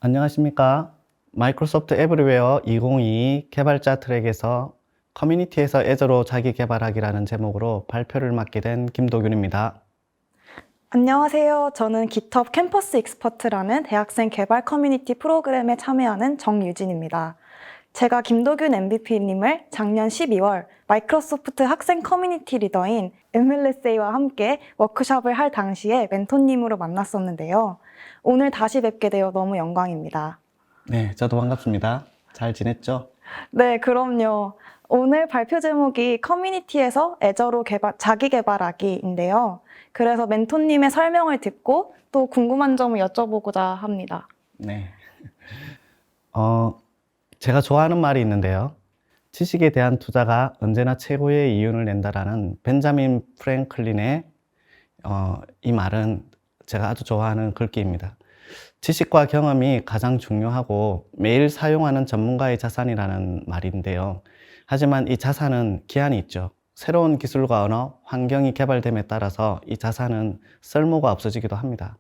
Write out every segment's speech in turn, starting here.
안녕하십니까. 마이크로소프트 에브리웨어 2022 개발자 트랙에서 커뮤니티에서 애저로 자기 개발하기라는 제목으로 발표를 맡게 된 김도균입니다. 안녕하세요. 저는 GitHub 캠퍼스 익스퍼트라는 대학생 개발 커뮤니티 프로그램에 참여하는 정유진입니다. 제가 김도균 MVP님을 작년 12월 마이크로소프트 학생 커뮤니티 리더인 MLSA와 함께 워크숍을 할 당시에 멘토님으로 만났었는데요. 오늘 다시 뵙게 되어 너무 영광입니다. 네, 저도 반갑습니다. 잘 지냈죠? 네, 그럼요. 오늘 발표 제목이 커뮤니티에서 애저로 자기 개발하기인데요. 그래서 멘토님의 설명을 듣고 또 궁금한 점을 여쭤보고자 합니다. 네. 제가 좋아하는 말이 있는데요. 지식에 대한 투자가 언제나 최고의 이윤을 낸다라는 벤자민 프랭클린의 이 말은 제가 아주 좋아하는 글귀입니다. 지식과 경험이 가장 중요하고 매일 사용하는 전문가의 자산이라는 말인데요. 하지만 이 자산은 기한이 있죠. 새로운 기술과 언어, 환경이 개발됨에 따라서 이 자산은 쓸모가 없어지기도 합니다.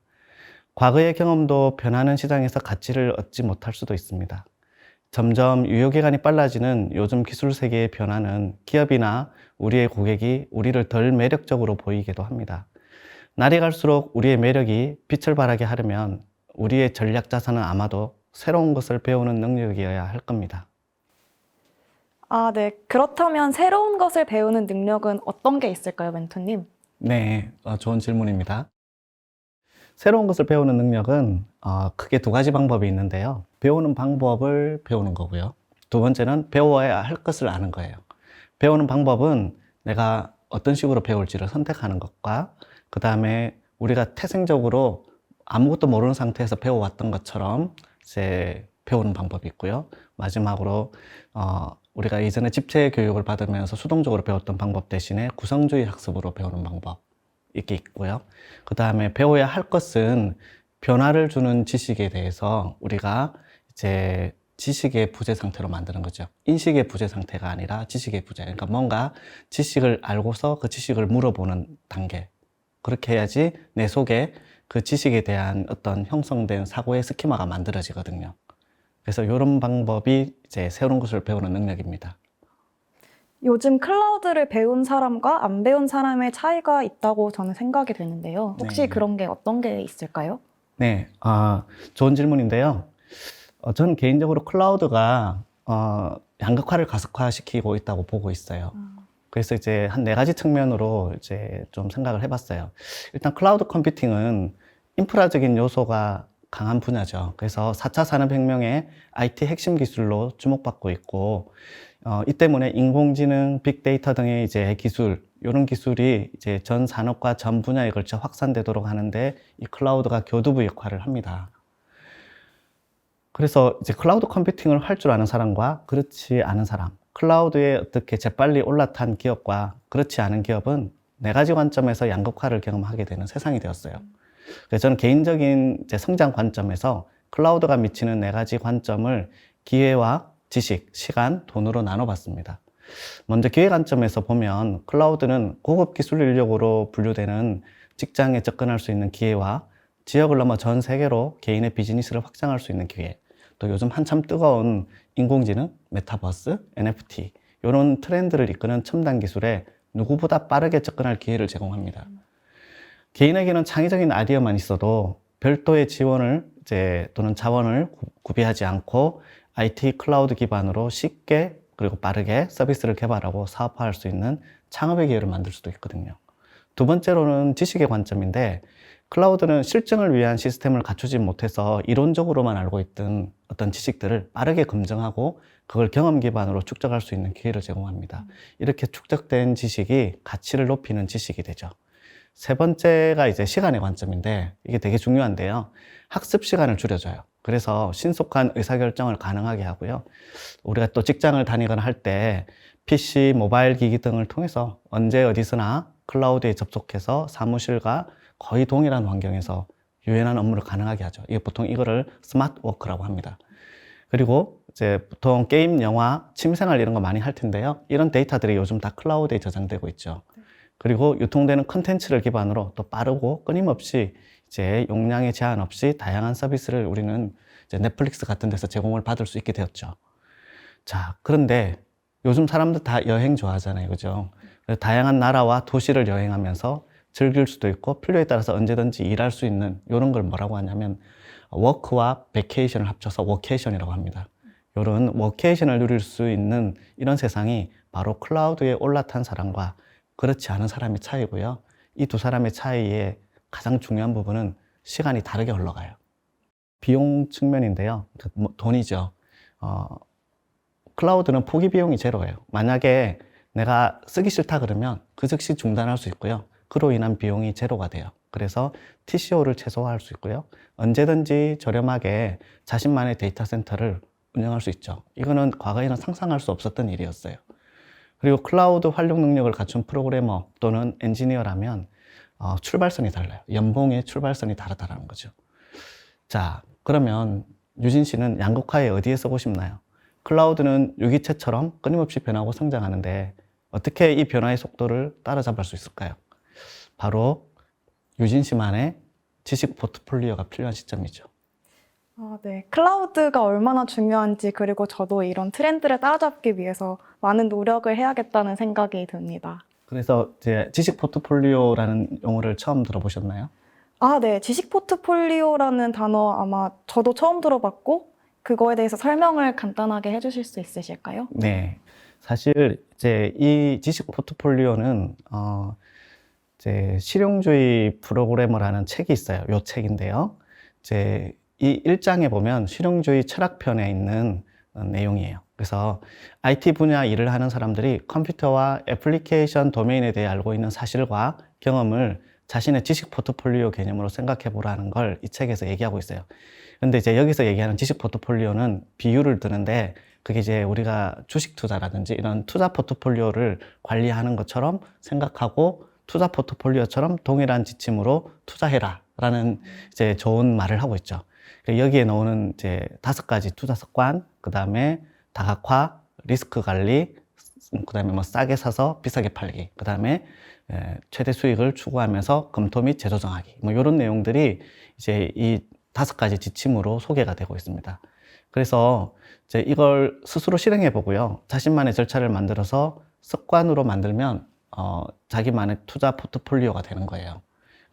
과거의 경험도 변하는 시장에서 가치를 얻지 못할 수도 있습니다. 점점 유효기간이 빨라지는 요즘 기술 세계의 변화는 기업이나 우리의 고객이 우리를 덜 매력적으로 보이기도 합니다. 날이 갈수록 우리의 매력이 빛을 발하게 하려면 우리의 전략 자산은 아마도 새로운 것을 배우는 능력이어야 할 겁니다. 네. 그렇다면 새로운 것을 배우는 능력은 어떤 게 있을까요, 멘토님? 네, 좋은 질문입니다. 새로운 것을 배우는 능력은 크게 두 가지 방법이 있는데요. 배우는 방법을 배우는 거고요. 두 번째는 배워야 할 것을 아는 거예요. 배우는 방법은 내가 어떤 식으로 배울지를 선택하는 것과 그 다음에 우리가 태생적으로 아무것도 모르는 상태에서 배워왔던 것처럼 이제 배우는 방법이 있고요. 마지막으로 우리가 이전에 집체 교육을 받으면서 수동적으로 배웠던 방법 대신에 구성주의 학습으로 배우는 방법 이게 있고요. 그 다음에 배워야 할 것은 변화를 주는 지식에 대해서 우리가 이제 지식의 부재 상태로 만드는 거죠. 인식의 부재 상태가 아니라 지식의 부재. 그러니까 뭔가 지식을 알고서 그 지식을 물어보는 단계. 그렇게 해야지 내 속에 그 지식에 대한 어떤 형성된 사고의 스키마가 만들어지거든요. 그래서 이런 방법이 이제 새로운 것을 배우는 능력입니다. 요즘 클라우드를 배운 사람과 안 배운 사람의 차이가 있다고 저는 생각이 되는데요. 혹시 네. 그런 게 어떤 게 있을까요? 네, 좋은 질문인데요. 저는 개인적으로 클라우드가 양극화를 가속화시키고 있다고 보고 있어요. 그래서 이제 한 네 가지 측면으로 이제 좀 생각을 해봤어요. 일단 클라우드 컴퓨팅은 인프라적인 요소가 강한 분야죠. 그래서 4차 산업혁명의 IT 핵심 기술로 주목받고 있고, 이 때문에 인공지능, 빅데이터 등의 이제 기술, 이런 기술이 이제 전 산업과 전 분야에 걸쳐 확산되도록 하는데 이 클라우드가 교두부 역할을 합니다. 그래서 이제 클라우드 컴퓨팅을 할 줄 아는 사람과 그렇지 않은 사람, 클라우드에 어떻게 재빨리 올라탄 기업과 그렇지 않은 기업은 네 가지 관점에서 양극화를 경험하게 되는 세상이 되었어요. 그래서 저는 개인적인 이제 성장 관점에서 클라우드가 미치는 네 가지 관점을 기회와 지식, 시간, 돈으로 나눠봤습니다. 먼저 기회 관점에서 보면 클라우드는 고급 기술 인력으로 분류되는 직장에 접근할 수 있는 기회와 지역을 넘어 전 세계로 개인의 비즈니스를 확장할 수 있는 기회, 또 요즘 한참 뜨거운 인공지능, 메타버스, NFT 이런 트렌드를 이끄는 첨단 기술에 누구보다 빠르게 접근할 기회를 제공합니다. 개인에게는 창의적인 아이디어만 있어도 별도의 지원을 또는 자원을 구비하지 않고 IT 클라우드 기반으로 쉽게 그리고 빠르게 서비스를 개발하고 사업화할 수 있는 창업의 기회를 만들 수도 있거든요. 두 번째로는 지식의 관점인데 클라우드는 실증을 위한 시스템을 갖추지 못해서 이론적으로만 알고 있던 어떤 지식들을 빠르게 검증하고 그걸 경험 기반으로 축적할 수 있는 기회를 제공합니다. 이렇게 축적된 지식이 가치를 높이는 지식이 되죠. 세 번째가 이제 시간의 관점인데 이게 되게 중요한데요. 학습 시간을 줄여줘요. 그래서 신속한 의사결정을 가능하게 하고요. 우리가 또 직장을 다니거나 할 때 PC, 모바일 기기 등을 통해서 언제 어디서나 클라우드에 접속해서 사무실과 거의 동일한 환경에서 유연한 업무를 가능하게 하죠. 이게 보통 이거를 스마트 워크라고 합니다. 그리고 이제 보통 게임, 영화, 취미생활 이런 거 많이 할 텐데요. 이런 데이터들이 요즘 다 클라우드에 저장되고 있죠. 그리고 유통되는 컨텐츠를 기반으로 또 빠르고 끊임없이 이제 용량의 제한 없이 다양한 서비스를 우리는 이제 넷플릭스 같은 데서 제공을 받을 수 있게 되었죠. 자, 그런데 요즘 사람들 다 여행 좋아하잖아요. 그죠? 그래서 다양한 나라와 도시를 여행하면서 즐길 수도 있고 필요에 따라서 언제든지 일할 수 있는 이런 걸 뭐라고 하냐면 워크와 베케이션을 합쳐서 워케이션이라고 합니다. 이런 워케이션을 누릴 수 있는 이런 세상이 바로 클라우드에 올라탄 사람과 그렇지 않은 사람의 차이고요. 이 두 사람의 차이의 가장 중요한 부분은 시간이 다르게 흘러가요. 비용 측면인데요. 돈이죠. 클라우드는 포기 비용이 제로예요. 만약에 내가 쓰기 싫다 그러면 그 즉시 중단할 수 있고요. 그로 인한 비용이 제로가 돼요. 그래서 TCO를 최소화할 수 있고요. 언제든지 저렴하게 자신만의 데이터 센터를 운영할 수 있죠. 이거는 과거에는 상상할 수 없었던 일이었어요. 그리고 클라우드 활용 능력을 갖춘 프로그래머 또는 엔지니어라면 출발선이 달라요. 연봉의 출발선이 다르다는 거죠. 자, 그러면 유진 씨는 양극화에 어디에 쓰고 싶나요? 클라우드는 유기체처럼 끊임없이 변하고 성장하는데 어떻게 이 변화의 속도를 따라잡을 수 있을까요? 바로 유진 씨만의 지식 포트폴리오가 필요한 시점이죠. 네. 클라우드가 얼마나 중요한지 그리고 저도 이런 트렌드를 따라잡기 위해서 많은 노력을 해야겠다는 생각이 듭니다. 그래서 이제 지식 포트폴리오라는 용어를 처음 들어보셨나요? 네. 지식 포트폴리오라는 단어 아마 저도 처음 들어봤고 그거에 대해서 설명을 간단하게 해주실 수 있으실까요? 네. 사실 이제 이 지식 포트폴리오는 이제 실용주의 프로그래머라는 책이 있어요. 요 책인데요. 이제 이 1장에 보면 실용주의 철학편에 있는 내용이에요. 그래서 IT 분야 일을 하는 사람들이 컴퓨터와 애플리케이션 도메인에 대해 알고 있는 사실과 경험을 자신의 지식 포트폴리오 개념으로 생각해 보라는 걸 이 책에서 얘기하고 있어요. 근데 이제 여기서 얘기하는 지식 포트폴리오는 비유를 드는데 그게 이제 우리가 주식 투자라든지 이런 투자 포트폴리오를 관리하는 것처럼 생각하고 투자 포트폴리오처럼 동일한 지침으로 투자해라 라는 이제 좋은 말을 하고 있죠. 여기에 나오는 이제 5가지 투자 습관, 그 다음에 다각화, 리스크 관리, 그 다음에 뭐 싸게 사서 비싸게 팔기, 그 다음에 최대 수익을 추구하면서 검토 및 재조정하기, 뭐 이런 내용들이 이제 이 5가지 지침으로 소개가 되고 있습니다. 그래서 이제 이걸 스스로 실행해 보고요. 자신만의 절차를 만들어서 습관으로 만들면 자기만의 투자 포트폴리오가 되는 거예요.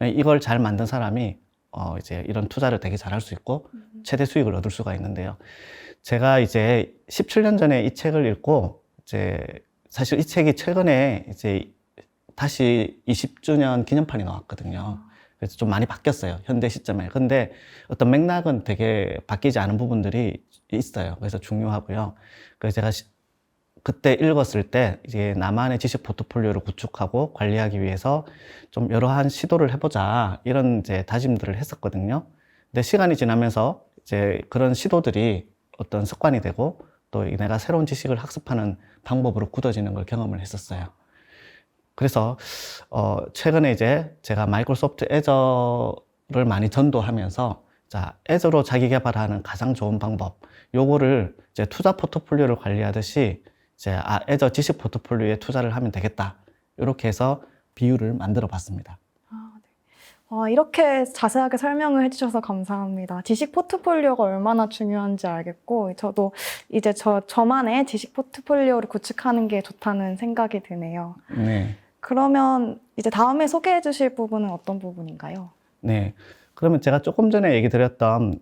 이걸 잘 만든 사람이 이제 이런 투자를 되게 잘할 수 있고 최대 수익을 얻을 수가 있는데요. 제가 이제 17년 전에 이 책을 읽고 이제 사실 이 책이 최근에 이제 다시 20주년 기념판이 나왔거든요. 그래서 좀 많이 바뀌었어요. 현대 시점에. 근데 어떤 맥락은 되게 바뀌지 않은 부분들이 있어요. 그래서 중요하고요. 그래서 제가 그때 읽었을 때 이제 나만의 지식 포트폴리오를 구축하고 관리하기 위해서 좀 여러한 시도를 해보자 이런 이제 다짐들을 했었거든요. 근데 시간이 지나면서 이제 그런 시도들이 어떤 습관이 되고 또 내가 새로운 지식을 학습하는 방법으로 굳어지는 걸 경험을 했었어요. 그래서 최근에 이제 제가 마이크로소프트 애저를 많이 전도하면서 자, 애저로 자기 개발하는 가장 좋은 방법 요거를 이제 투자 포트폴리오를 관리하듯이 이제 애저 지식 포트폴리오에 투자를 하면 되겠다. 이렇게 해서 비유를 만들어 봤습니다. 네. 이렇게 자세하게 설명을 해주셔서 감사합니다. 지식 포트폴리오가 얼마나 중요한지 알겠고, 저도 이제 저만의 지식 포트폴리오를 구축하는 게 좋다는 생각이 드네요. 네. 그러면 이제 다음에 소개해 주실 부분은 어떤 부분인가요? 네. 그러면 제가 조금 전에 얘기 드렸던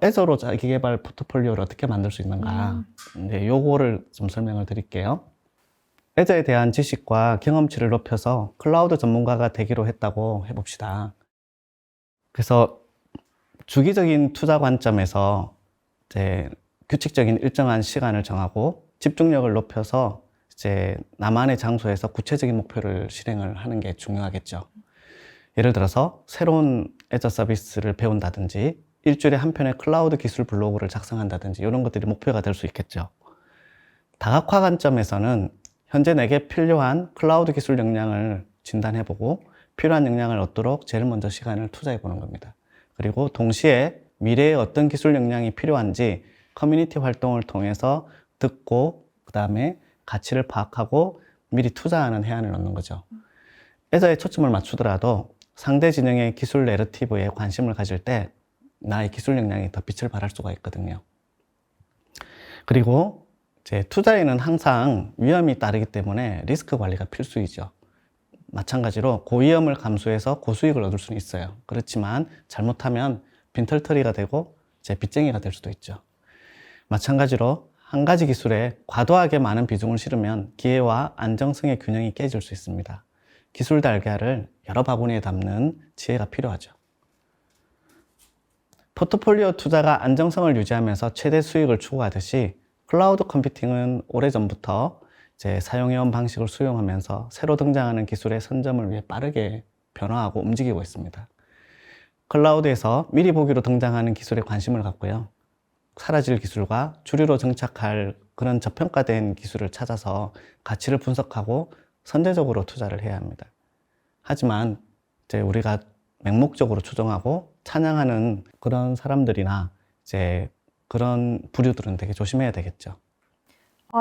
애저로 자기 개발 포트폴리오를 어떻게 만들 수 있는가. 네, 요거를 좀 설명을 드릴게요. 애저에 대한 지식과 경험치를 높여서 클라우드 전문가가 되기로 했다고 해봅시다. 그래서 주기적인 투자 관점에서 이제 규칙적인 일정한 시간을 정하고 집중력을 높여서 이제 나만의 장소에서 구체적인 목표를 실행을 하는 게 중요하겠죠. 예를 들어서 새로운 애저 서비스를 배운다든지 일주일에 한 편의 클라우드 기술 블로그를 작성한다든지 이런 것들이 목표가 될 수 있겠죠. 다각화 관점에서는 현재 내게 필요한 클라우드 기술 역량을 진단해보고 필요한 역량을 얻도록 제일 먼저 시간을 투자해보는 겁니다. 그리고 동시에 미래에 어떤 기술 역량이 필요한지 커뮤니티 활동을 통해서 듣고 그 다음에 가치를 파악하고 미리 투자하는 해안을 얻는 거죠. 애저에 초점을 맞추더라도 상대 진영의 기술 내러티브에 관심을 가질 때 나의 기술 역량이 더 빛을 발할 수가 있거든요. 그리고 이제 투자에는 항상 위험이 따르기 때문에 리스크 관리가 필수이죠. 마찬가지로 고위험을 감수해서 고수익을 얻을 수는 있어요. 그렇지만 잘못하면 빈털터리가 되고 제 빚쟁이가 될 수도 있죠. 마찬가지로 한 가지 기술에 과도하게 많은 비중을 실으면 기회와 안정성의 균형이 깨질 수 있습니다. 기술 달걀을 여러 바구니에 담는 지혜가 필요하죠. 포트폴리오 투자가 안정성을 유지하면서 최대 수익을 추구하듯이 클라우드 컴퓨팅은 오래전부터 이제 사용해온 방식을 수용하면서 새로 등장하는 기술의 선점을 위해 빠르게 변화하고 움직이고 있습니다. 클라우드에서 미리 보기로 등장하는 기술에 관심을 갖고요. 사라질 기술과 주류로 정착할 그런 저평가된 기술을 찾아서 가치를 분석하고 선제적으로 투자를 해야 합니다. 하지만 이제 우리가 맹목적으로 추종하고 찬양하는 그런 사람들이나 이제 그런 부류들은 되게 조심해야 되겠죠.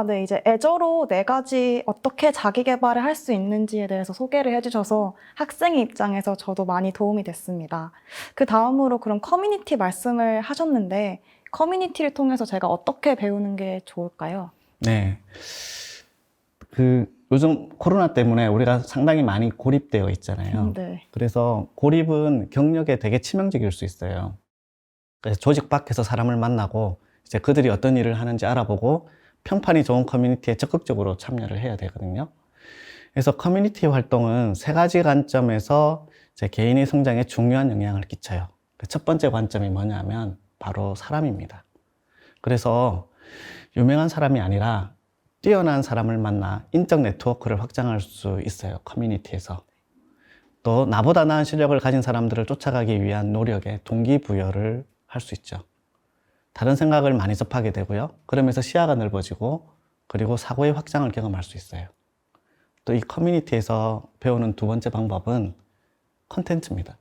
네, 이제 애저로 4가지 어떻게 자기 개발을 할 수 있는지에 대해서 소개를 해주셔서 학생의 입장에서 저도 많이 도움이 됐습니다. 그 다음으로 그럼 커뮤니티 말씀을 하셨는데 커뮤니티를 통해서 제가 어떻게 배우는 게 좋을까요? 네. 요즘 코로나 때문에 우리가 상당히 많이 고립되어 있잖아요. 네. 그래서 고립은 경력에 되게 치명적일 수 있어요. 그래서 조직 밖에서 사람을 만나고 이제 그들이 어떤 일을 하는지 알아보고 평판이 좋은 커뮤니티에 적극적으로 참여를 해야 되거든요. 그래서 커뮤니티 활동은 3가지 관점에서 제 개인의 성장에 중요한 영향을 끼쳐요. 첫 번째 관점이 뭐냐면 바로 사람입니다. 그래서 유명한 사람이 아니라 뛰어난 사람을 만나 인적 네트워크를 확장할 수 있어요. 커뮤니티에서. 또 나보다 나은 실력을 가진 사람들을 쫓아가기 위한 노력에 동기부여를 할 수 있죠. 다른 생각을 많이 접하게 되고요. 그러면서 시야가 넓어지고 그리고 사고의 확장을 경험할 수 있어요. 또 이 커뮤니티에서 배우는 2번째 방법은 컨텐츠입니다.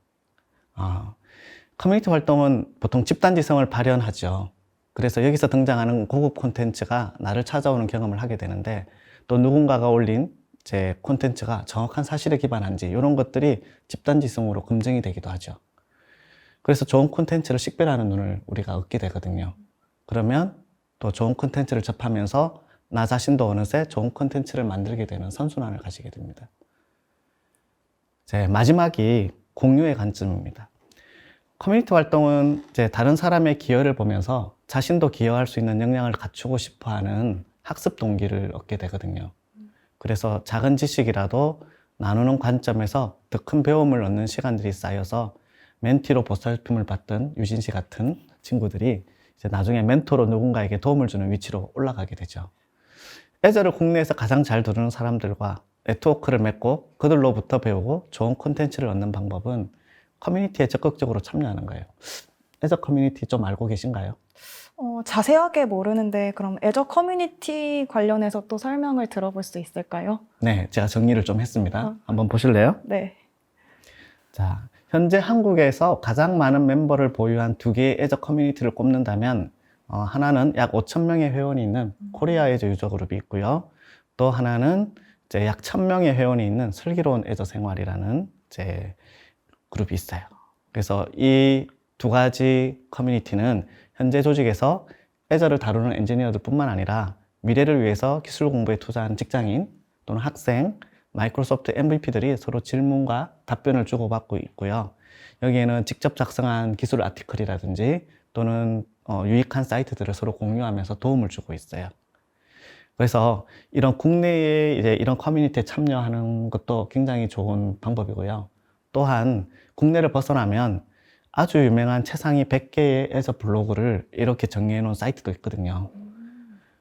커뮤니티 활동은 보통 집단지성을 발현하죠. 그래서 여기서 등장하는 고급 콘텐츠가 나를 찾아오는 경험을 하게 되는데 또 누군가가 올린 제 콘텐츠가 정확한 사실에 기반한지 이런 것들이 집단지성으로 검증이 되기도 하죠. 그래서 좋은 콘텐츠를 식별하는 눈을 우리가 얻게 되거든요. 그러면 또 좋은 콘텐츠를 접하면서 나 자신도 어느새 좋은 콘텐츠를 만들게 되는 선순환을 가지게 됩니다. 이제 마지막이 공유의 관점입니다. 커뮤니티 활동은 이제 다른 사람의 기여를 보면서 자신도 기여할 수 있는 역량을 갖추고 싶어 하는 학습 동기를 얻게 되거든요. 그래서 작은 지식이라도 나누는 관점에서 더 큰 배움을 얻는 시간들이 쌓여서 멘티로 보살핌을 받던 유진 씨 같은 친구들이 이제 나중에 멘토로 누군가에게 도움을 주는 위치로 올라가게 되죠. 애저를 국내에서 가장 잘 두르는 사람들과 네트워크를 맺고 그들로부터 배우고 좋은 콘텐츠를 얻는 방법은 커뮤니티에 적극적으로 참여하는 거예요. 애저 커뮤니티 좀 알고 계신가요? 자세하게 모르는데 그럼 애저 커뮤니티 관련해서 또 설명을 들어볼 수 있을까요? 네, 제가 정리를 좀 했습니다. 한번 보실래요? 네. 자, 현재 한국에서 가장 많은 멤버를 보유한 2개의 애저 커뮤니티를 꼽는다면 하나는 약 5,000명의 회원이 있는 코리아 애저 유저 그룹이 있고요. 또 하나는 이제 약 1,000명의 회원이 있는 슬기로운 애저 생활이라는 이제 그룹이 있어요. 그래서 이 2가지 커뮤니티는 현재 조직에서 애저를 다루는 엔지니어들 뿐만 아니라 미래를 위해서 기술 공부에 투자하는 직장인 또는 학생, 마이크로소프트 MVP들이 서로 질문과 답변을 주고받고 있고요. 여기에는 직접 작성한 기술 아티클이라든지 또는 유익한 사이트들을 서로 공유하면서 도움을 주고 있어요. 그래서 이런 국내에 이제 이런 커뮤니티에 참여하는 것도 굉장히 좋은 방법이고요. 또한 국내를 벗어나면 아주 유명한 최상위 100개의 애저 블로그를 이렇게 정리해 놓은 사이트도 있거든요.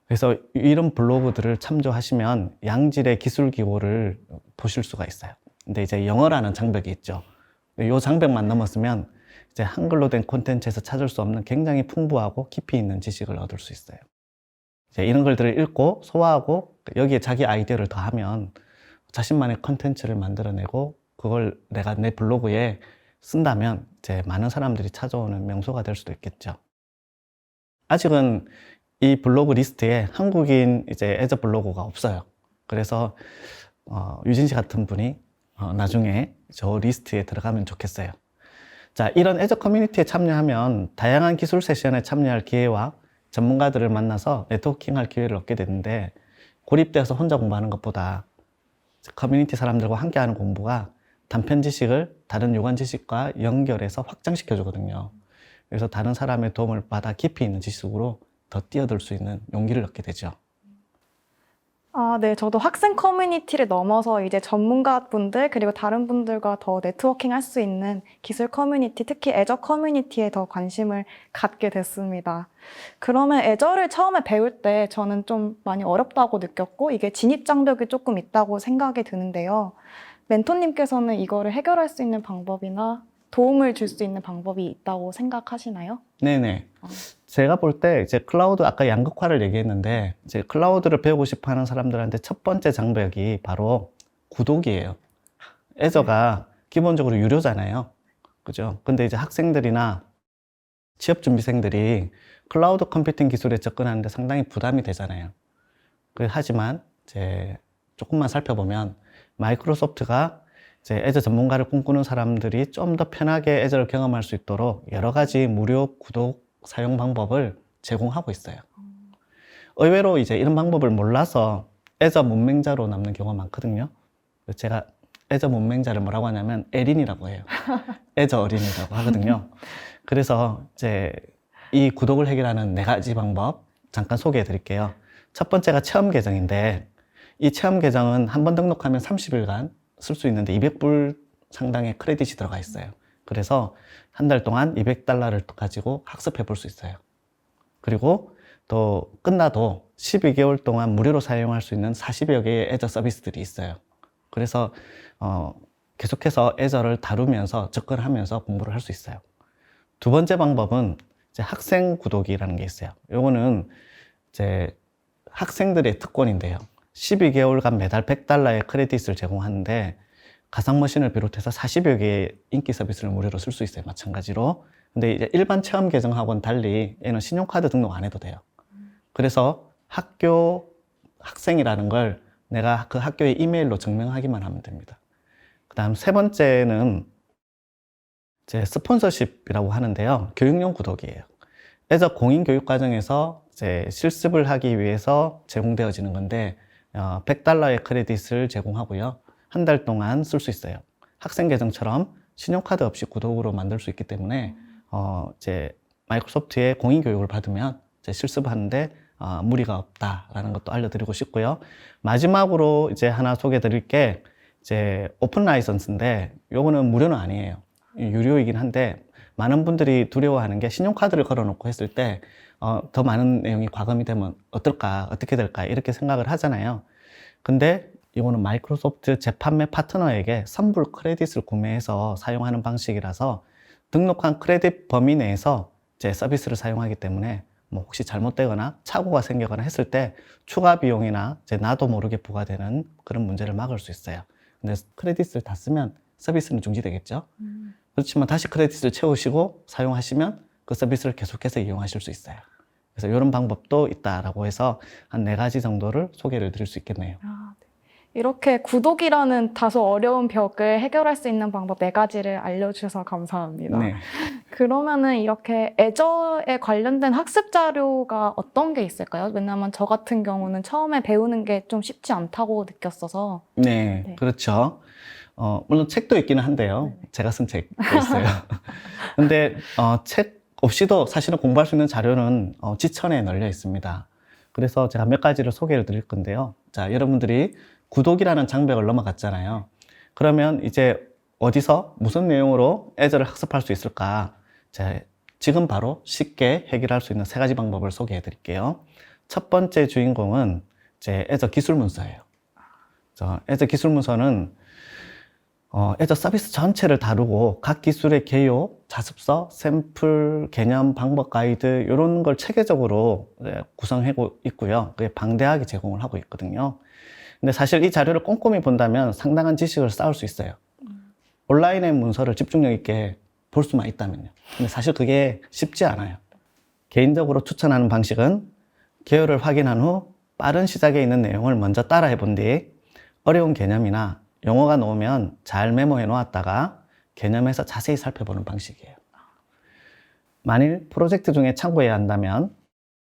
그래서 이런 블로그들을 참조하시면 양질의 기술 기고를 보실 수가 있어요. 근데 이제 영어라는 장벽이 있죠. 이 장벽만 넘었으면 이제 한글로 된 콘텐츠에서 찾을 수 없는 굉장히 풍부하고 깊이 있는 지식을 얻을 수 있어요. 이제 이런 글들을 읽고 소화하고 여기에 자기 아이디어를 더하면 자신만의 콘텐츠를 만들어내고 그걸 내가 내 블로그에 쓴다면 이제 많은 사람들이 찾아오는 명소가 될 수도 있겠죠. 아직은 이 블로그 리스트에 한국인 이제 애저 블로그가 없어요. 그래서 유진 씨 같은 분이 나중에 저 리스트에 들어가면 좋겠어요. 자, 이런 애저 커뮤니티에 참여하면 다양한 기술 세션에 참여할 기회와 전문가들을 만나서 네트워킹할 기회를 얻게 되는데, 고립되어서 혼자 공부하는 것보다 커뮤니티 사람들과 함께하는 공부가 단편 지식을 다른 유관 지식과 연결해서 확장시켜 주거든요. 그래서 다른 사람의 도움을 받아 깊이 있는 지식으로 더 뛰어들 수 있는 용기를 얻게 되죠. 아, 네. 저도 학생 커뮤니티를 넘어서 이제 전문가분들 그리고 다른 분들과 더 네트워킹 할 수 있는 기술 커뮤니티, 특히 애저 커뮤니티에 더 관심을 갖게 됐습니다. 그러면 애저를 처음에 배울 때 저는 좀 많이 어렵다고 느꼈고 이게 진입 장벽이 조금 있다고 생각이 드는데요. 멘토님께서는 이거를 해결할 수 있는 방법이나 도움을 줄 수 있는 방법이 있다고 생각하시나요? 네네. 제가 볼 때 이제 클라우드, 아까 양극화를 얘기했는데, 이제 클라우드를 배우고 싶어 하는 사람들한테 첫 번째 장벽이 바로 구독이에요. 애저가 기본적으로 유료잖아요. 그죠? 근데 이제 학생들이나 취업준비생들이 클라우드 컴퓨팅 기술에 접근하는데 상당히 부담이 되잖아요. 하지만 이제 조금만 살펴보면 마이크로소프트가 이제 애저 전문가를 꿈꾸는 사람들이 좀 더 편하게 애저를 경험할 수 있도록 여러 가지 무료 구독 사용 방법을 제공하고 있어요. 의외로 이제 이런 방법을 몰라서 애저 문맹자로 남는 경우가 많거든요. 제가 애저 문맹자를 뭐라고 하냐면 에린이라고 해요. 애저 어린이라고 하거든요. 그래서 이제 이 구독을 해결하는 4가지 방법 잠깐 소개해 드릴게요. 첫 번째가 체험 계정인데, 이 체험 계정은 한 번 등록하면 30일간 쓸 수 있는데 200불 상당의 크레딧이 들어가 있어요. 그래서 한 달 동안 $200를 가지고 학습해 볼 수 있어요. 그리고 또 끝나도 12개월 동안 무료로 사용할 수 있는 40여 개의 애저 서비스들이 있어요. 그래서 계속해서 애저를 다루면서 접근하면서 공부를 할 수 있어요. 두 번째 방법은 이제 학생 구독이라는 게 있어요. 요거는 이제 학생들의 특권인데요. 12개월간 매달 $100의 크레딧을 제공하는데, 가상머신을 비롯해서 40여 개의 인기 서비스를 무료로 쓸 수 있어요. 마찬가지로. 근데 이제 일반 체험 계정하고는 달리 얘는 신용카드 등록 안 해도 돼요. 그래서 학교 학생이라는 걸 내가 그 학교의 이메일로 증명하기만 하면 됩니다. 그 다음 세 번째는 이제 스폰서십이라고 하는데요. 교육용 구독이에요. 그래서 공인교육 과정에서 이제 실습을 하기 위해서 제공되어지는 건데, $100의 크레딧을 제공하고요. 한 달 동안 쓸 수 있어요. 학생 계정처럼 신용카드 없이 구독으로 만들 수 있기 때문에, 이제 마이크로소프트의 공인교육을 받으면 이제 실습하는데 무리가 없다라는 것도 알려드리고 싶고요. 마지막으로 이제 하나 소개해 드릴 게 이제 오픈 라이선스인데, 요거는 무료는 아니에요. 유료이긴 한데, 많은 분들이 두려워하는 게 신용카드를 걸어놓고 했을 때 더 많은 내용이 과금이 되면 어떨까, 어떻게 될까 이렇게 생각을 하잖아요. 근데 이거는 마이크로소프트 재판매 파트너에게 선불 크레딧을 구매해서 사용하는 방식이라서 등록한 크레딧 범위 내에서 제 서비스를 사용하기 때문에 뭐 혹시 잘못되거나 착오가 생기거나 했을 때 추가 비용이나 이제 나도 모르게 부과되는 그런 문제를 막을 수 있어요. 근데 크레딧을 다 쓰면 서비스는 중지되겠죠. 그렇지만 다시 크레딧을 채우시고 사용하시면 그 서비스를 계속해서 이용하실 수 있어요. 그래서 이런 방법도 있다라고 해서 한 4가지 정도를 소개를 드릴 수 있겠네요. 아, 네. 이렇게 구독이라는 다소 어려운 벽을 해결할 수 있는 방법 4가지를 알려주셔서 감사합니다. 네. 그러면은 이렇게 애저에 관련된 학습 자료가 어떤 게 있을까요? 왜냐하면 저 같은 경우는 처음에 배우는 게 좀 쉽지 않다고 느꼈어서. 네, 네. 그렇죠. 물론 책도 있기는 한데요. 제가 쓴 책도 있어요. 근데 책 없이도 사실은 공부할 수 있는 자료는 지천에 널려 있습니다. 그래서 제가 몇 가지를 소개를 드릴 건데요. 자, 여러분들이 구독이라는 장벽을 넘어갔잖아요. 그러면 이제 어디서 무슨 내용으로 애저를 학습할 수 있을까? 자, 지금 바로 쉽게 해결할 수 있는 3가지 방법을 소개해 드릴게요. 첫 번째 주인공은 이제 애저 기술문서예요. 애저 기술문서는 애저 서비스 전체를 다루고 각 기술의 개요, 자습서, 샘플, 개념, 방법 가이드 이런 걸 체계적으로 구성하고 있고요. 그게 방대하게 제공을 하고 있거든요. 근데 사실 이 자료를 꼼꼼히 본다면 상당한 지식을 쌓을 수 있어요. 온라인의 문서를 집중력 있게 볼 수만 있다면요. 근데 사실 그게 쉽지 않아요. 개인적으로 추천하는 방식은 개요를 확인한 후 빠른 시작에 있는 내용을 먼저 따라해 본 뒤 어려운 개념이나 용어가 나오면 잘 메모해 놓았다가 개념에서 자세히 살펴보는 방식이에요. 만일 프로젝트 중에 참고해야 한다면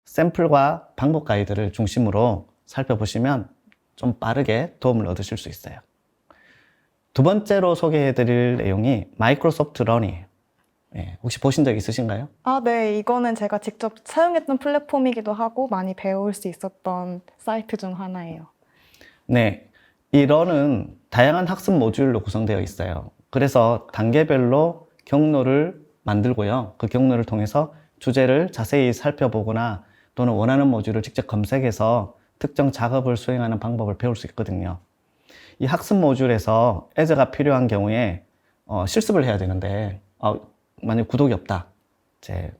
샘플과 방법 가이드를 중심으로 살펴보시면 좀 빠르게 도움을 얻으실 수 있어요. 두 번째로 소개해드릴 내용이 마이크로소프트 런이에요. 혹시 보신 적 있으신가요? 아, 네. 이거는 제가 직접 사용했던 플랫폼이기도 하고 많이 배울 수 있었던 사이트 중 하나예요. 네. 이 런은 다양한 학습 모듈로 구성되어 있어요. 그래서 단계별로 경로를 만들고요. 그 경로를 통해서 주제를 자세히 살펴보거나 또는 원하는 모듈을 직접 검색해서 특정 작업을 수행하는 방법을 배울 수 있거든요. 이 학습 모듈에서 애저가 필요한 경우에 실습을 해야 되는데 만약 구독이 없다.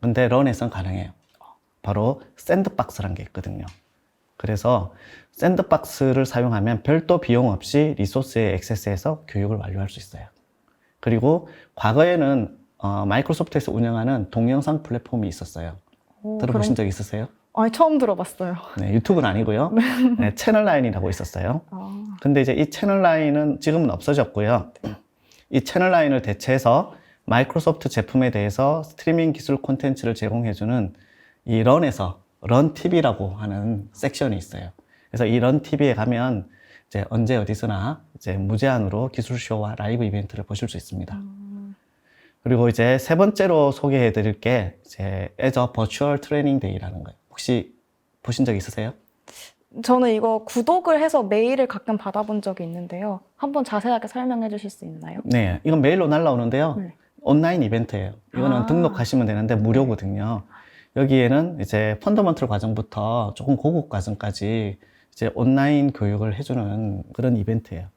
근데 런에선 가능해요. 바로 샌드박스라는 게 있거든요. 그래서 샌드박스를 사용하면 별도 비용 없이 리소스에 액세스해서 교육을 완료할 수 있어요. 그리고 과거에는 마이크로소프트에서 운영하는 동영상 플랫폼이 있었어요. 들어보신 적 있으세요? 아니, 처음 들어봤어요. 네, 유튜브는 아니고요. 네, 채널라인이라고 있었어요. 근데 이제 이 채널라인은 지금은 없어졌고요. 이 채널라인을 대체해서 마이크로소프트 제품에 대해서 스트리밍 기술 콘텐츠를 제공해주는 이 런에서 런TV라고 하는 섹션이 있어요. 그래서 이 런TV에 가면 이제 언제 어디서나 이제 무제한으로 기술쇼와 라이브 이벤트를 보실 수 있습니다. 그리고 이제 세 번째로 소개해 드릴 게 이제 애저 버추얼 트레이닝 데이라는 거예요. 혹시 보신 적 있으세요? 저는 이거 구독을 해서 메일을 가끔 받아본 적이 있는데요. 한번 자세하게 설명해 주실 수 있나요? 네, 이건 메일로 날라오는데요. 네. 온라인 이벤트예요. 이거는 등록하시면 되는데 무료거든요. 여기에는 이제 펀더먼털 과정부터 조금 고급 과정까지 이제 온라인 교육을 해주는 그런 이벤트예요.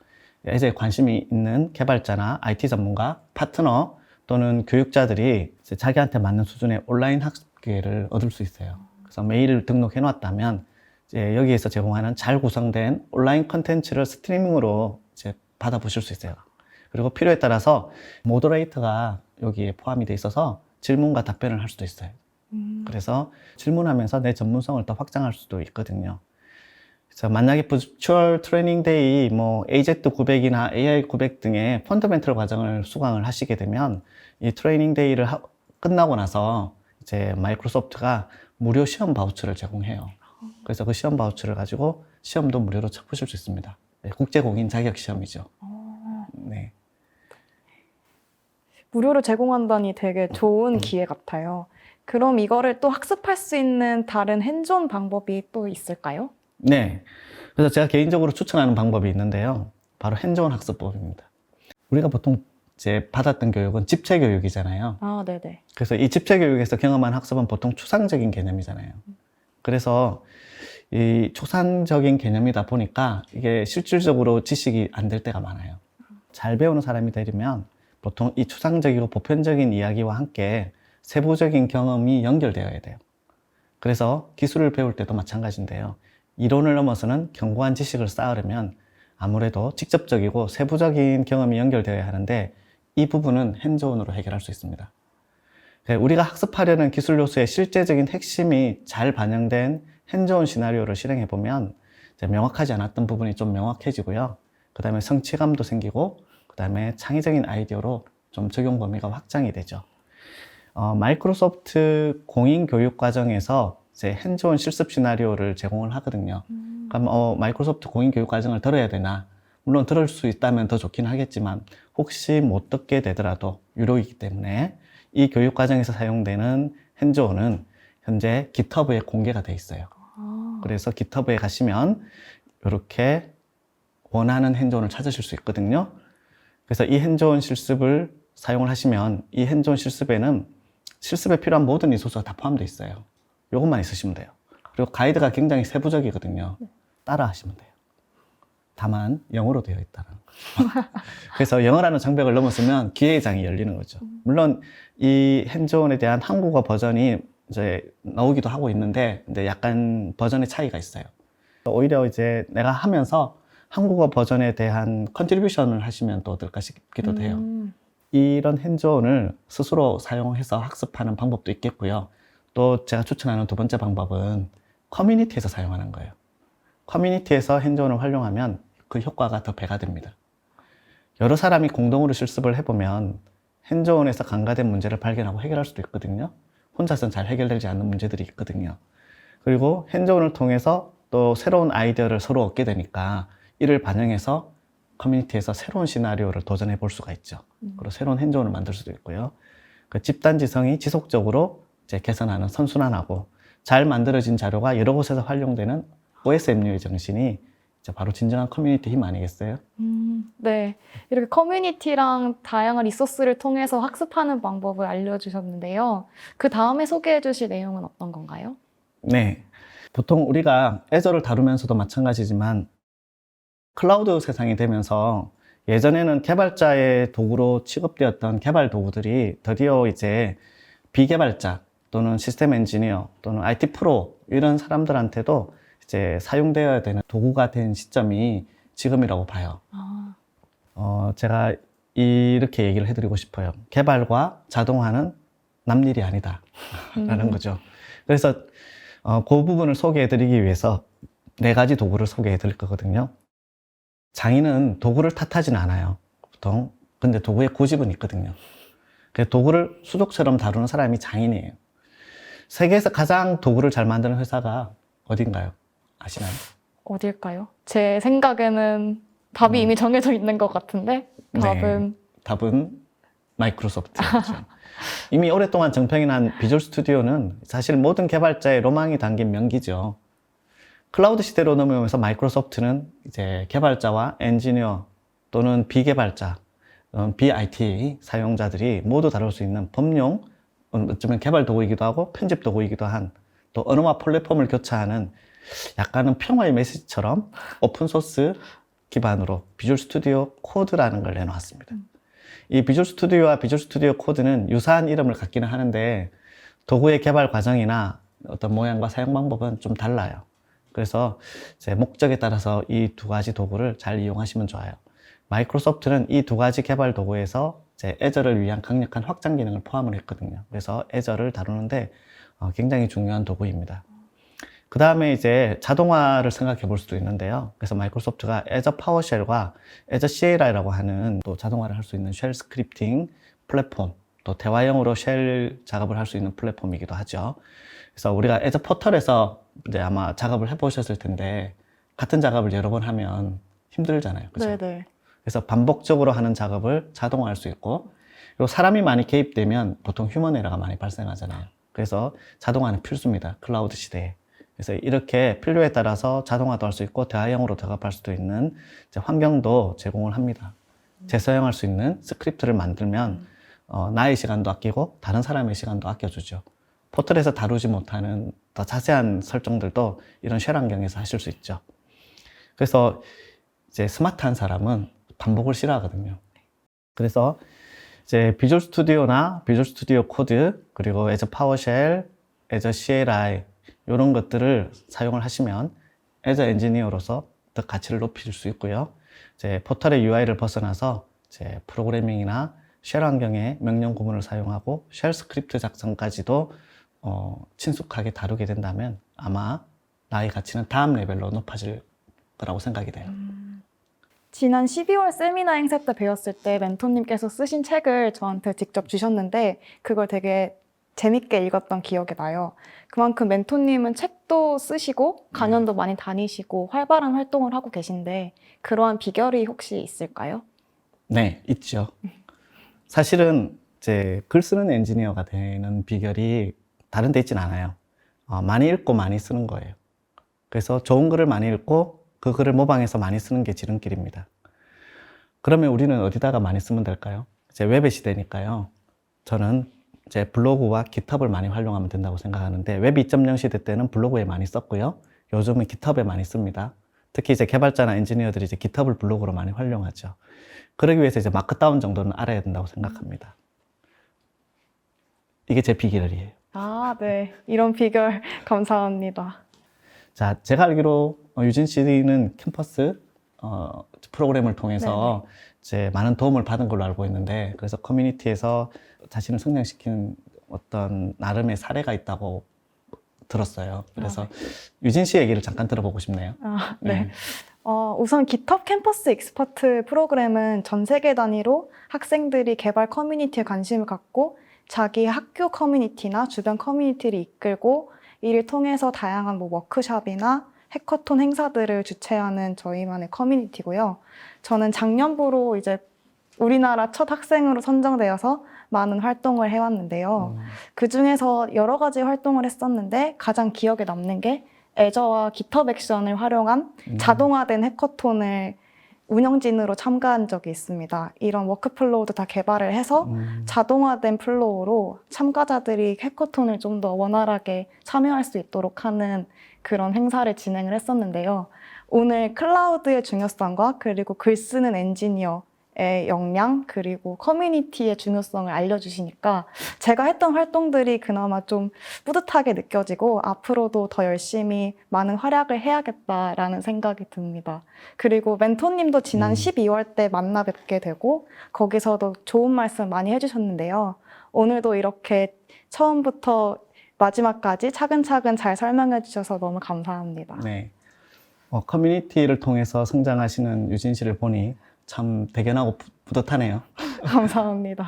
이제 관심이 있는 개발자나 IT 전문가, 파트너 또는 교육자들이 이제 자기한테 맞는 수준의 온라인 학습 기회를 얻을 수 있어요. 그래서 메일을 등록해 놨다면 이제 여기에서 제공하는 잘 구성된 온라인 컨텐츠를 스트리밍으로 이제 받아보실 수 있어요. 그리고 필요에 따라서 모더레이터가 여기에 포함이 돼 있어서 질문과 답변을 할 수도 있어요. 그래서 질문하면서 내 전문성을 더 확장할 수도 있거든요. 그래서 만약에 버추얼 트레이닝 데이, AZ900이나 AI900 등의 펀더멘털 과정을 수강을 하시게 되면 이 트레이닝 데이를 끝나고 나서 이제 마이크로소프트가 무료 시험 바우처를 제공해요. 그래서 그 시험 바우처를 가지고 시험도 무료로 쳐보실 수 있습니다. 국제공인 자격 시험이죠. 네. 무료로 제공한다니 되게 좋은 기회 같아요. 그럼 이거를 또 학습할 수 있는 다른 핸즈온 방법이 또 있을까요? 네. 그래서 제가 개인적으로 추천하는 방법이 있는데요. 바로 핸즈온 학습법입니다. 우리가 보통 이제 받았던 교육은 집체 교육이잖아요. 아, 네네. 그래서 이 집체 교육에서 경험한 학습은 보통 추상적인 개념이잖아요. 그래서 이 추상적인 개념이다 보니까 이게 실질적으로 지식이 안 될 때가 많아요. 잘 배우는 사람이 되려면 보통 이 추상적이고 보편적인 이야기와 함께 세부적인 경험이 연결되어야 돼요. 그래서 기술을 배울 때도 마찬가지인데요. 이론을 넘어서는 견고한 지식을 쌓으려면 아무래도 직접적이고 세부적인 경험이 연결되어야 하는데 이 부분은 핸즈온으로 해결할 수 있습니다. 우리가 학습하려는 기술 요소의 실제적인 핵심이 잘 반영된 핸즈온 시나리오를 실행해보면 명확하지 않았던 부분이 좀 명확해지고요. 그 다음에 성취감도 생기고 그 다음에 창의적인 아이디어로 좀 적용 범위가 확장이 되죠. 마이크로소프트 공인 교육 과정에서 이제 핸즈온 실습 시나리오를 제공을 하거든요. 그럼 마이크로소프트 공인 교육 과정을 들어야 되나? 물론 들을 수 있다면 더 좋긴 하겠지만 혹시 못 듣게 되더라도 유료이기 때문에 이 교육 과정에서 사용되는 핸즈온은 현재 GitHub에 공개가 돼 있어요. 그래서 GitHub에 가시면 이렇게 원하는 핸즈온을 찾으실 수 있거든요. 그래서 이 핸즈온 실습을 사용을 하시면 이 핸즈온 실습에는 실습에 필요한 모든 리소스가 다 포함되어 있어요. 이것만 있으시면 돼요. 그리고 가이드가 굉장히 세부적이거든요. 따라 하시면 돼요. 다만 영어로 되어 있다는 거죠. 그래서 영어라는 장벽을 넘었으면 기회의 장이 열리는 거죠. 물론 이 핸즈온에 대한 한국어 버전이 이제 나오기도 하고 있는데 약간 버전의 차이가 있어요. 오히려 이제 내가 하면서 한국어 버전에 대한 컨트리뷰션을 하시면 또 어떨까 싶기도 해요. 이런 핸즈온을 스스로 사용해서 학습하는 방법도 있겠고요. 또 제가 추천하는 두 번째 방법은 커뮤니티에서 사용하는 거예요. 커뮤니티에서 핸즈온을 활용하면 그 효과가 더 배가 됩니다. 여러 사람이 공동으로 실습을 해보면 핸즈온에서 간과된 문제를 발견하고 해결할 수도 있거든요. 혼자서는 잘 해결되지 않는 문제들이 있거든요. 그리고 핸즈온을 통해서 또 새로운 아이디어를 서로 얻게 되니까 이를 반영해서 커뮤니티에서 새로운 시나리오를 도전해 볼 수가 있죠. 그리고 새로운 핸즈온을 만들 수도 있고요. 그 집단지성이 지속적으로 이제 개선하는 선순환하고 잘 만들어진 자료가 여러 곳에서 활용되는 OSMU의 정신이 이제 바로 진정한 커뮤니티 힘 아니겠어요? 네. 이렇게 커뮤니티랑 다양한 리소스를 통해서 학습하는 방법을 알려주셨는데요. 그 다음에 소개해 주실 내용은 어떤 건가요? 네. 보통 우리가 애저를 다루면서도 마찬가지지만 클라우드 세상이 되면서 예전에는 개발자의 도구로 취급되었던 개발 도구들이 드디어 이제 비개발자 또는 시스템 엔지니어 또는 IT 프로 이런 사람들한테도 이제 사용되어야 되는 도구가 된 시점이 지금이라고 봐요. 제가 이렇게 얘기를 해드리고 싶어요. 개발과 자동화는 남일이 아니다. 라는 거죠. 그래서 그 부분을 소개해드리기 위해서 4가지 도구를 소개해드릴 거거든요. 장인은 도구를 탓하지는 않아요. 보통. 근데 도구에 고집은 있거든요. 그래서 도구를 수족처럼 다루는 사람이 장인이에요. 세계에서 가장 도구를 잘 만드는 회사가 어딘가요? 아시나요? 어딜까요? 제 생각에는 답이 이미 정해져 있는 것 같은데 답은 답은 마이크로소프트죠. 이미 오랫동안 정평이 난 비주얼 스튜디오는 사실 모든 개발자의 로망이 담긴 명기죠. 클라우드 시대로 넘어오면서 마이크로소프트는 이제 개발자와 엔지니어 또는 비개발자, BIT 사용자들이 모두 다룰 수 있는 범용, 어쩌면 개발 도구이기도 하고 편집 도구이기도 한 또 언어와 플랫폼을 교차하는 약간은 평화의 메시지처럼 오픈소스 기반으로 비주얼 스튜디오 코드라는 걸 내놓았습니다. 이 비주얼 스튜디오와 비주얼 스튜디오 코드는 유사한 이름을 갖기는 하는데 도구의 개발 과정이나 어떤 모양과 사용 방법은 좀 달라요. 그래서 제 목적에 따라서 이 2가지 도구를 잘 이용하시면 좋아요. 마이크로소프트는 이 2가지 개발 도구에서 제 애저를 위한 강력한 확장 기능을 포함을 했거든요. 그래서 애저를 다루는데 굉장히 중요한 도구입니다. 그 다음에 이제 자동화를 생각해 볼 수도 있는데요. 그래서 마이크로소프트가 애저 파워쉘과 애저 CLI라고 하는 또 자동화를 할 수 있는 쉘 스크립팅 플랫폼, 또 대화형으로 쉘 작업을 할 수 있는 플랫폼이기도 하죠. 그래서 우리가 애저 포털에서 이제 아마 작업을 해보셨을 텐데 같은 작업을 여러 번 하면 힘들잖아요. 그죠? 네네. 그래서 반복적으로 하는 작업을 자동화할 수 있고 그리고 사람이 많이 개입되면 보통 휴먼 에러가 많이 발생하잖아요. 그래서 자동화는 필수입니다. 클라우드 시대에. 그래서 이렇게 필요에 따라서 자동화도 할 수 있고 대화형으로 작업할 수도 있는 환경도 제공을 합니다. 재사용할 수 있는 스크립트를 만들면 나의 시간도 아끼고 다른 사람의 시간도 아껴주죠. 포털에서 다루지 못하는 더 자세한 설정들도 이런 쉘 환경에서 하실 수 있죠. 그래서 이제 스마트한 사람은 반복을 싫어하거든요. 그래서 이제 비주얼 스튜디오나 비주얼 스튜디오 코드 그리고 애저 파워쉘, 애저 CLI 이런 것들을 사용을 하시면 애저 엔지니어로서 더 가치를 높일 수 있고요. 이제 포털의 UI를 벗어나서 이제 프로그래밍이나 쉘 환경의 명령 구문을 사용하고 쉘 스크립트 작성까지도 친숙하게 다루게 된다면 아마 나의 가치는 다음 레벨로 높아질 거라고 생각이 돼요. 지난 12월 세미나 행사 때 배웠을 때 멘토님께서 쓰신 책을 저한테 직접 주셨는데 그걸 되게 재밌게 읽었던 기억이 나요. 그만큼 멘토님은 책도 쓰시고 강연도 많이 다니시고 활발한 활동을 하고 계신데 그러한 비결이 혹시 있을까요? 네, 있죠. 사실은 이제 글 쓰는 엔지니어가 되는 비결이 다른 데 있진 않아요. 많이 읽고 많이 쓰는 거예요. 그래서 좋은 글을 많이 읽고 그 글을 모방해서 많이 쓰는 게 지름길입니다. 그러면 우리는 어디다가 많이 쓰면 될까요? 이제 웹의 시대니까요. 저는 이제 블로그와 깃허브를 많이 활용하면 된다고 생각하는데 웹 2.0 시대 때는 블로그에 많이 썼고요. 요즘은 깃허브에 많이 씁니다. 특히 이제 개발자나 엔지니어들이 이제 깃허브를 블로그로 많이 활용하죠. 그러기 위해서 이제 마크다운 정도는 알아야 된다고 생각합니다. 이게 제 비결이에요. 아, 네. 이런 비결 감사합니다. 자, 제가 알기로 유진 씨는 캠퍼스 프로그램을 통해서 이제 많은 도움을 받은 걸로 알고 있는데 그래서 커뮤니티에서 자신을 성장시킨 어떤 나름의 사례가 있다고 들었어요. 그래서 유진 씨 얘기를 잠깐 들어보고 싶네요. 네. 우선 GitHub 캠퍼스 익스퍼트 프로그램은 전 세계 단위로 학생들이 개발 커뮤니티에 관심을 갖고 자기 학교 커뮤니티나 주변 커뮤니티를 이끌고 이를 통해서 다양한 워크숍이나 해커톤 행사들을 주최하는 저희만의 커뮤니티고요. 저는 작년부로 이제 우리나라 첫 학생으로 선정되어서 많은 활동을 해왔는데요. 그 중에서 여러 가지 활동을 했었는데 가장 기억에 남는 게 애저와 GitHub 액션을 활용한 자동화된 해커톤을 운영진으로 참가한 적이 있습니다. 이런 워크플로우도 다 개발을 해서 자동화된 플로우로 참가자들이 해커톤을 좀 더 원활하게 참여할 수 있도록 하는 그런 행사를 진행을 했었는데요. 오늘 클라우드의 중요성과 그리고 글 쓰는 엔지니어의 역량 그리고 커뮤니티의 중요성을 알려주시니까 제가 했던 활동들이 그나마 좀 뿌듯하게 느껴지고 앞으로도 더 열심히 많은 활약을 해야겠다라는 생각이 듭니다. 그리고 멘토님도 지난 12월 때 만나 뵙게 되고 거기서도 좋은 말씀 많이 해주셨는데요. 오늘도 이렇게 처음부터 마지막까지 차근차근 잘 설명해 주셔서 너무 감사합니다. 네. 커뮤니티를 통해서 성장하시는 유진 씨를 보니 참 대견하고 뿌듯하네요. 감사합니다.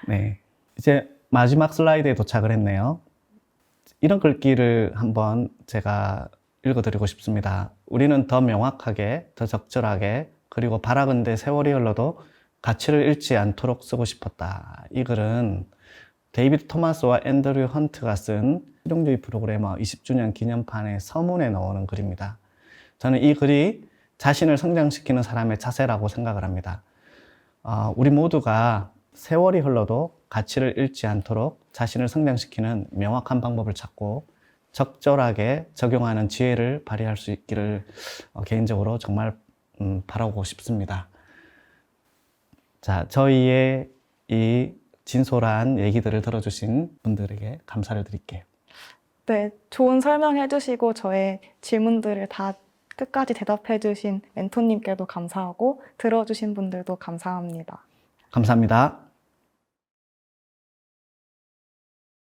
네. 이제 마지막 슬라이드에 도착을 했네요. 이런 글귀를 한번 제가 읽어드리고 싶습니다. 우리는 더 명확하게, 더 적절하게, 그리고 바라건대 세월이 흘러도 가치를 잃지 않도록 쓰고 싶었다. 이 글은 데이비드 토마스와 앤드류 헌트가 쓴 실용주의 프로그래머 20주년 기념판의 서문에 나오는 글입니다. 저는 이 글이 자신을 성장시키는 사람의 자세라고 생각을 합니다. 우리 모두가 세월이 흘러도 가치를 잃지 않도록 자신을 성장시키는 명확한 방법을 찾고 적절하게 적용하는 지혜를 발휘할 수 있기를 개인적으로 정말 바라고 싶습니다. 자, 저희의 이 진솔한 얘기들을 들어주신 분들에게 감사를 드릴게요. 네, 좋은 설명해 주시고 저의 질문들을 다 끝까지 대답해 주신 멘토님께도 감사하고 들어주신 분들도 감사합니다. 감사합니다.